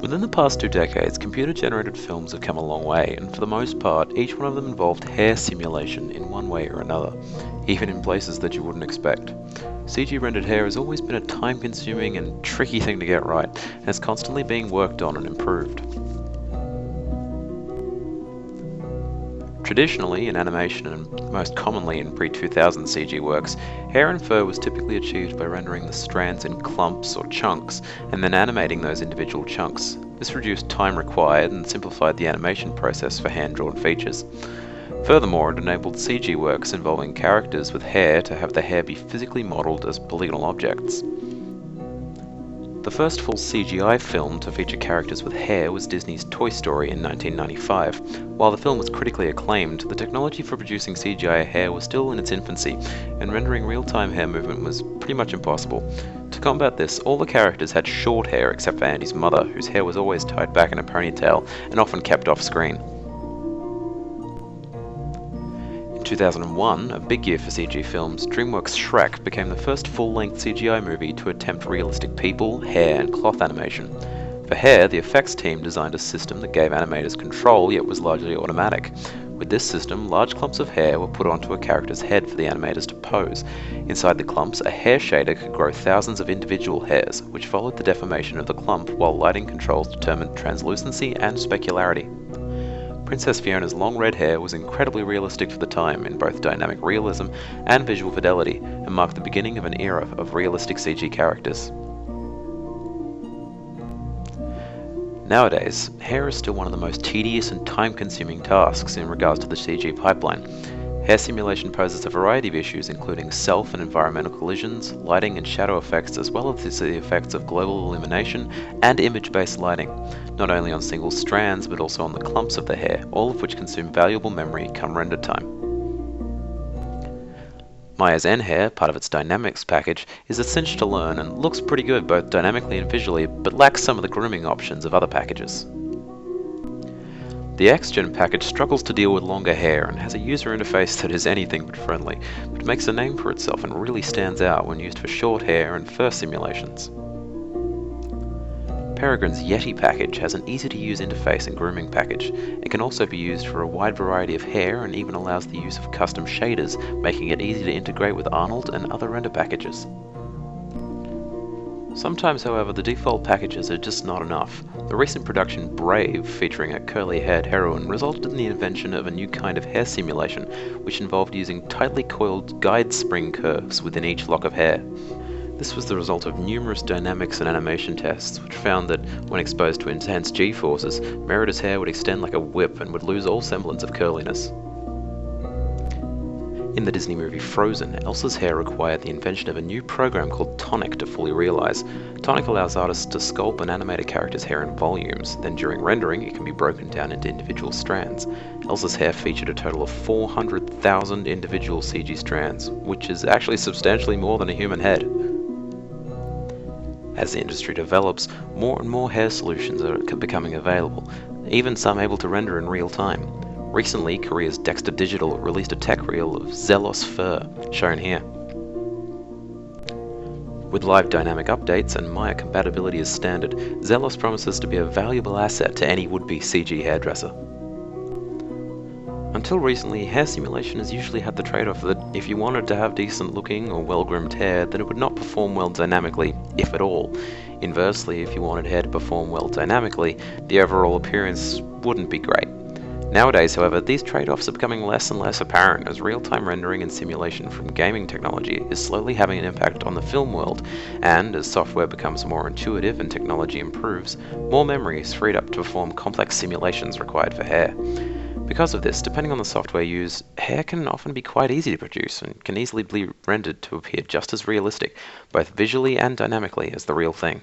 Within the past 2 decades, computer-generated films have come a long way, and for the most part, each one of them involved hair simulation in one way or another, even in places that you wouldn't expect. CG-rendered hair has always been a time-consuming and tricky thing to get right, and is constantly being worked on and improved. Traditionally, in animation and most commonly in pre-2000 CG works, hair and fur was typically achieved by rendering the strands in clumps or chunks, and then animating those individual chunks. This reduced time required and simplified the animation process for hand-drawn features. Furthermore, it enabled CG works involving characters with hair to have the hair be physically modelled as polygonal objects. The first full CGI film to feature characters with hair was Disney's Toy Story in 1995. While the film was critically acclaimed, the technology for producing CGI hair was still in its infancy, and rendering real-time hair movement was pretty much impossible. To combat this, all the characters had short hair except for Andy's mother, whose hair was always tied back in a ponytail and often kept off-screen. In 2001, a big year for CG films, DreamWorks' Shrek became the first full-length CGI movie to attempt realistic people, hair, and cloth animation. For hair, the effects team designed a system that gave animators control, yet was largely automatic. With this system, large clumps of hair were put onto a character's head for the animators to pose. Inside the clumps, a hair shader could grow thousands of individual hairs, which followed the deformation of the clump, while lighting controls determined translucency and specularity. Princess Fiona's long red hair was incredibly realistic for the time in both dynamic realism and visual fidelity, and marked the beginning of an era of realistic CG characters. Nowadays, hair is still one of the most tedious and time-consuming tasks in regards to the CG pipeline. Hair simulation poses a variety of issues including self and environmental collisions, lighting and shadow effects, as well as the effects of global illumination and image-based lighting, not only on single strands but also on the clumps of the hair, all of which consume valuable memory come render time. Maya's N-Hair, part of its Dynamics package, is a cinch to learn and looks pretty good both dynamically and visually, but lacks some of the grooming options of other packages. The X-Gen package struggles to deal with longer hair and has a user interface that is anything but friendly, but makes a name for itself and really stands out when used for short hair and fur simulations. Peregrine's Yeti package has an easy-to-use interface and grooming package. It can also be used for a wide variety of hair and even allows the use of custom shaders, making it easy to integrate with Arnold and other render packages. Sometimes, however, the default packages are just not enough. The recent production Brave, featuring a curly-haired heroine, resulted in the invention of a new kind of hair simulation, which involved using tightly coiled guide spring curves within each lock of hair. This was the result of numerous dynamics and animation tests, which found that, when exposed to intense G-forces, Merida's hair would extend like a whip and would lose all semblance of curliness. In the Disney movie Frozen, Elsa's hair required the invention of a new program called Tonic to fully realize. Tonic allows artists to sculpt and animate a character's hair in volumes, then during rendering it can be broken down into individual strands. Elsa's hair featured a total of 400,000 individual CG strands, which is actually substantially more than a human head. As the industry develops, more and more hair solutions are becoming available, even some able to render in real time. Recently, Korea's Dexter Digital released a tech reel of Zelos fur, shown here. With live dynamic updates and Maya compatibility as standard, Zelos promises to be a valuable asset to any would-be CG hairdresser. Until recently, hair simulation has usually had the trade-off that if you wanted to have decent-looking or well-groomed hair, then it would not perform well dynamically, if at all. Inversely, if you wanted hair to perform well dynamically, the overall appearance wouldn't be great. Nowadays, however, these trade-offs are becoming less and less apparent as real-time rendering and simulation from gaming technology is slowly having an impact on the film world, and as software becomes more intuitive and technology improves, more memory is freed up to perform complex simulations required for hair. Because of this, depending on the software used, hair can often be quite easy to produce and can easily be rendered to appear just as realistic, both visually and dynamically, as the real thing.